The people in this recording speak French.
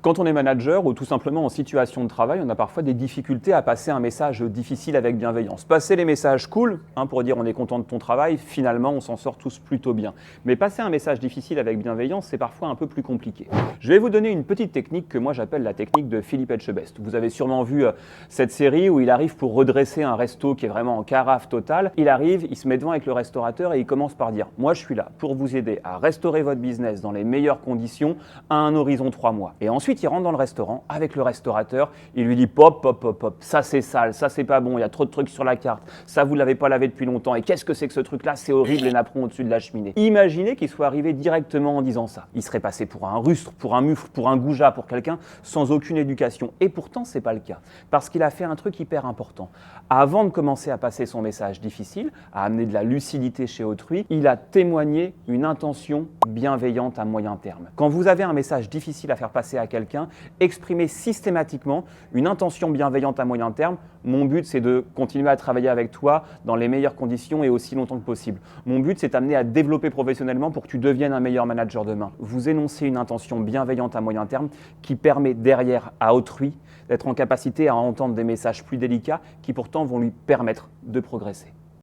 Quand on est manager ou tout simplement en situation de travail, on a parfois des difficultés à passer un message difficile avec bienveillance. Passer les messages cool, pour dire on est content de ton travail, finalement on s'en sort tous plutôt bien. Mais passer un message difficile avec bienveillance, c'est parfois un peu plus compliqué. Je vais vous donner une petite technique que moi j'appelle la technique de Philippe Etchebest. Vous avez sûrement vu cette série où il arrive pour redresser un resto qui est vraiment en carafe totale. Il arrive, il se met devant avec le restaurateur et il commence par dire « Moi je suis là pour vous aider à restaurer votre business dans les meilleures conditions à un horizon 3 mois. » Et ensuite, il rentre dans le restaurant avec le restaurateur, il lui dit pop, pop, pop, pop, ça c'est sale, ça c'est pas bon, il y a trop de trucs sur la carte, ça vous l'avez pas lavé depuis longtemps, et qu'est-ce que c'est que ce truc-là, c'est horrible les napperons au-dessus de la cheminée. Imaginez qu'il soit arrivé directement en disant ça. Il serait passé pour un rustre, pour un mufle, pour un goujat, pour quelqu'un sans aucune éducation. Et pourtant, c'est pas le cas, parce qu'il a fait un truc hyper important. Avant de commencer à passer son message difficile, à amener de la lucidité chez autrui, il a témoigné une intention bienveillante à moyen terme. Quand vous avez un message difficile à faire passer à quelqu'un, exprimez systématiquement une intention bienveillante à moyen terme. Mon but, c'est de continuer à travailler avec toi dans les meilleures conditions et aussi longtemps que possible. Mon but, c'est t'amener à te développer professionnellement pour que tu deviennes un meilleur manager demain. Vous énoncez une intention bienveillante à moyen terme qui permet derrière à autrui d'être en capacité à entendre des messages plus délicats qui pourtant vont lui permettre de progresser.